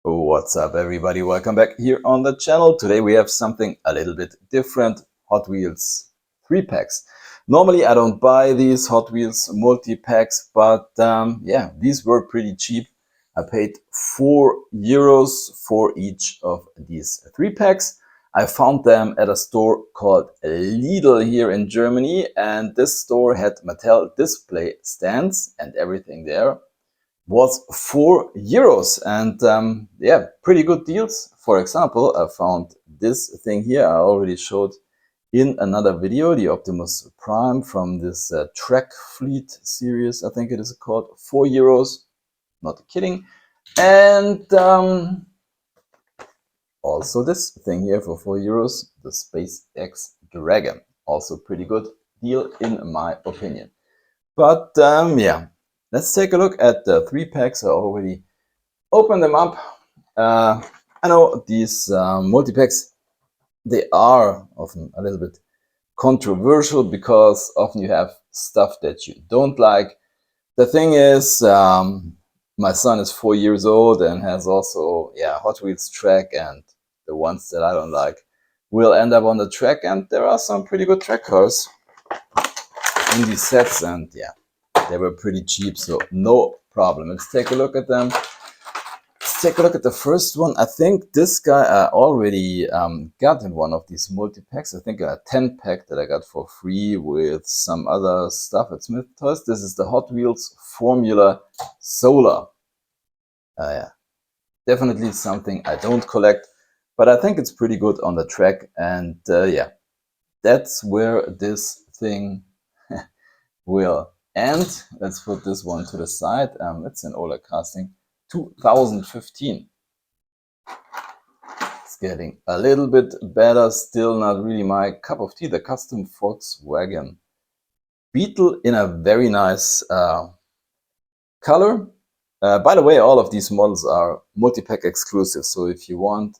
What's up, everybody? Welcome back here on the channel. Today we have something a little bit different. Hot Wheels 3-packs. Normally I don't buy these Hot Wheels multi-packs, but yeah, these were pretty cheap. I paid €4 for each of these 3-packs. I found them at a store called Lidl here in Germany, and this store had Mattel display stands and everything there was €4, and yeah, pretty good deals. For example, I found this thing here I already showed in another video, the Optimus Prime from this Track Fleet series, I think it is called, €4, not kidding. And also this thing here for €4, the SpaceX Dragon, also pretty good deal in my opinion. But yeah, let's take a look at the 3-packs. I already opened them up. I know these multi-packs, they are often a little bit controversial because often you have stuff that you don't like. The thing is, my son is 4 years old and has also Hot Wheels track, and the ones that I don't like will end up on the track, and there are some pretty good track cars in these sets, and yeah, they were pretty cheap, so no problem. Let's take a look at them. Let's take a look at the first one. I think this guy I already got in one of these multi-packs. I think a 10-pack that I got for free with some other stuff at Smith Toys. This is the Hot Wheels Formula Solar. Yeah, definitely something I don't collect, but I think it's pretty good on the track, and yeah, that's where this thing will end. Let's put this one to the side. It's an older casting, 2015. It's getting a little bit better, still not really my cup of tea. The custom Volkswagen Beetle in a very nice color. By the way, all of these models are multi-pack exclusive, so if you want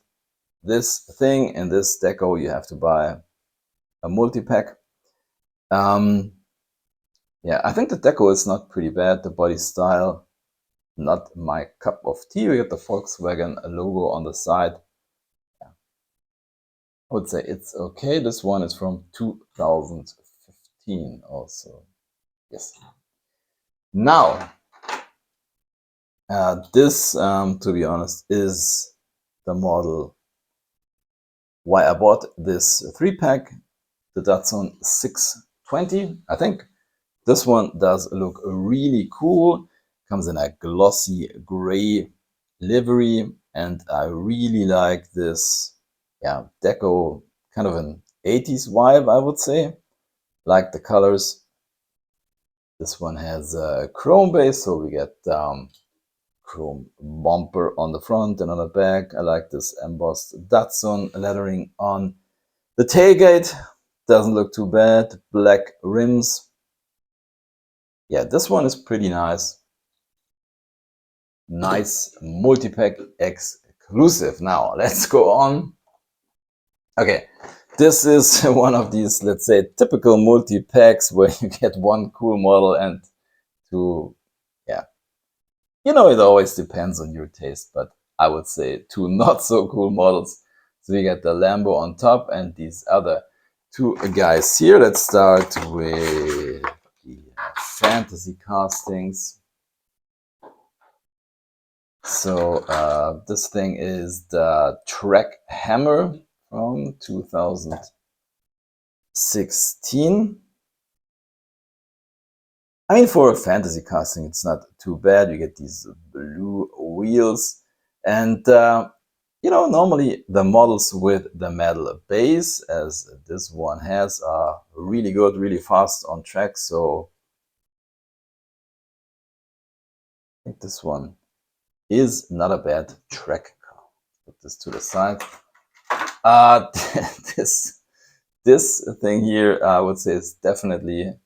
this thing and this deco, you have to buy a multi-pack. Yeah, I think the deco is not pretty bad. The body style, not my cup of tea. We got the Volkswagen logo on the side. Yeah. I would say it's okay. This one is from 2015 also. Yes. Now, this, to be honest, is the model why I bought this 3-pack, the Datsun 620. I think this one does look really cool. Comes in a glossy gray livery, and I really like this deco, kind of an 80s vibe, I would say. Like the colors. This one has a chrome base, so we get chrome bumper on the front and on the back. I like this embossed Datsun lettering on the tailgate. Doesn't look too bad. Black rims. Yeah, this one is pretty nice. Nice multi-pack exclusive. Now, let's go on. Okay, this is one of these, let's say, typical multi-packs where you get one cool model and two, you know, it always depends on your taste, but I would say two not so cool models. So you get the Lambo on top and these other two guys here. Let's start with the fantasy castings. So this thing is the Track Hammer from 2016. I mean, for a fantasy casting, it's not too bad. You get these blue wheels, and you know, normally the models with the metal base, as this one has, are really good, really fast on track. So I think this one is not a bad track car. Put this to the side. This thing here, I would say, is definitely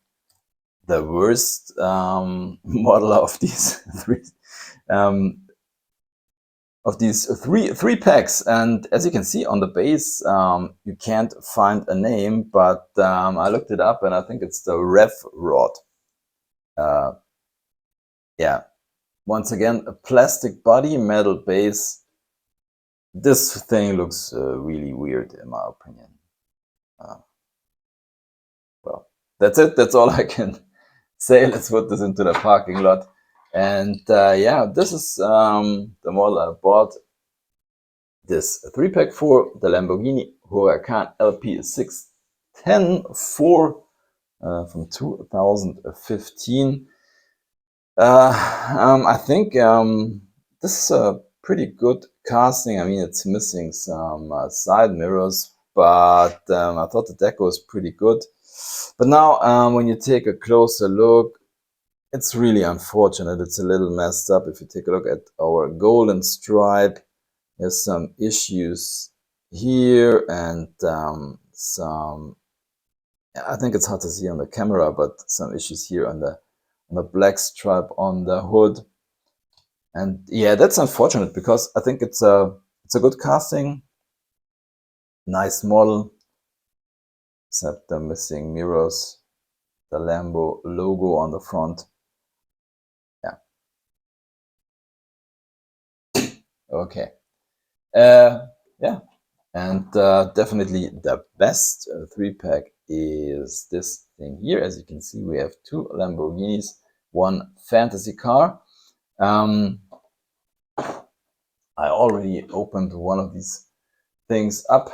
the worst model of these three packs. And as you can see on the base, you can't find a name, but I looked it up and I think it's the Rev Rod. Yeah, once again, a plastic body, metal base, this thing looks really weird in my opinion. Well, that's it. That's all I can say. Let's put this into the parking lot. And yeah, this is the model I bought. This 3-pack for the Lamborghini Huracan LP 610 4 from 2015. I think this is a pretty good casting. I mean, it's missing some side mirrors, but I thought the deco is pretty good. But now, when you take a closer look, it's really unfortunate. It's a little messed up. If you take a look at our golden stripe, there's some issues here and some, I think it's hard to see on the camera, but some issues here on the black stripe on the hood. And yeah, that's unfortunate because I think it's a good casting, nice model, except the missing mirrors, the Lambo logo on the front. Yeah. Okay. Yeah. And definitely the best 3-pack is this thing here. As you can see, we have 2 Lamborghinis, 1 fantasy car. I already opened one of these things up.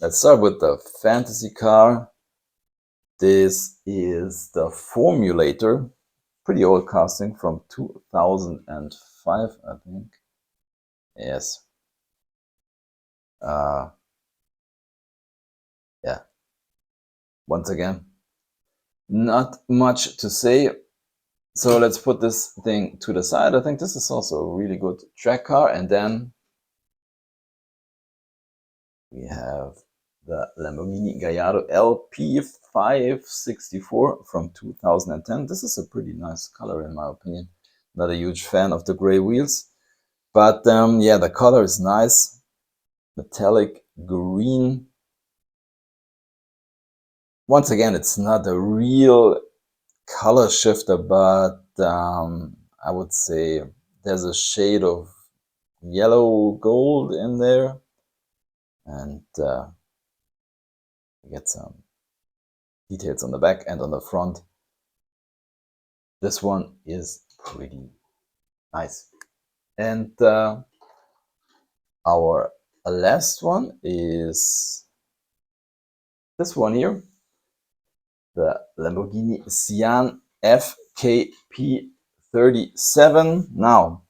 Let's start with the fantasy car. This is the Fomul8r, pretty old casting from 2005, I think. Yes. Yeah. Once again, not much to say. So let's put this thing to the side. I think this is also a really good track car. And then we have the Lamborghini Gallardo LP 564 from 2010. This is a pretty nice color in my opinion. Not a huge fan of the gray wheels, but yeah, the color is nice. Metallic green. Once again, it's not a real color shifter, but I would say there's a shade of yellow gold in there, and you get some details on the back and on the front. This one is pretty nice. And our last one is this one here, the Lamborghini Sian FKP 37. Now,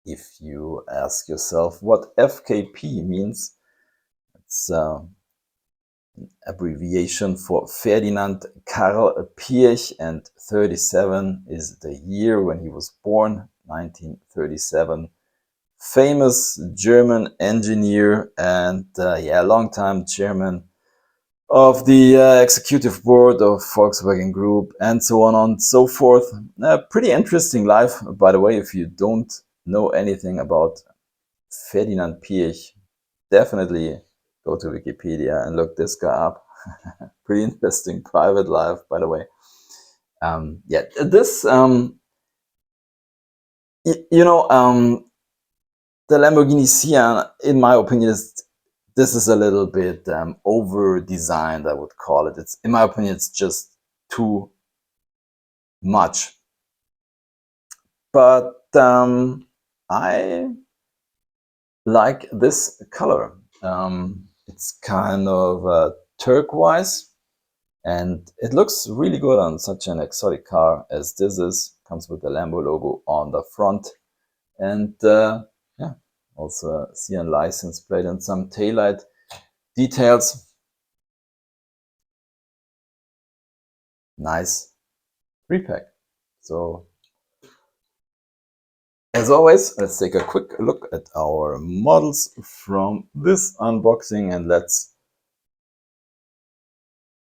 if you ask yourself what FKP means, it's an abbreviation for Ferdinand Karl Piëch, and 37 is the year when he was born, 1937. Famous German engineer and yeah, long-time chairman of the executive board of Volkswagen Group, and so on and so forth. Pretty interesting life, by the way. If you don't know anything about Ferdinand Piëch, definitely go to Wikipedia and look this guy up. Pretty interesting private life, by the way. Yeah, this, you know, the Lamborghini Sian, in my opinion, this is a little bit over-designed, I would call it. It's, in my opinion, it's just too much. But I like this color. It's kind of turquoise, and it looks really good on such an exotic car as this is. Comes with the Lambo logo on the front, and yeah, also a Sian license plate and some taillight details. Nice 3-pack. So as always, let's take a quick look at our models from this unboxing, and let's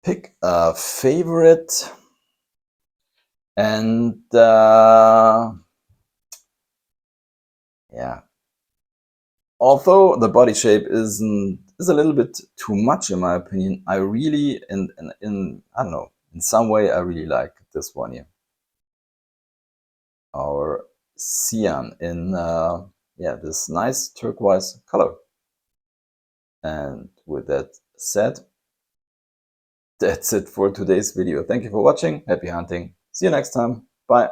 pick a favorite. And yeah, although the body shape is a little bit too much in my opinion, I really, in I don't know, in some way I really like this one here, our Sian in yeah, this nice turquoise color. And with that said, that's it for today's video. Thank you for watching. Happy hunting. See you next time. Bye.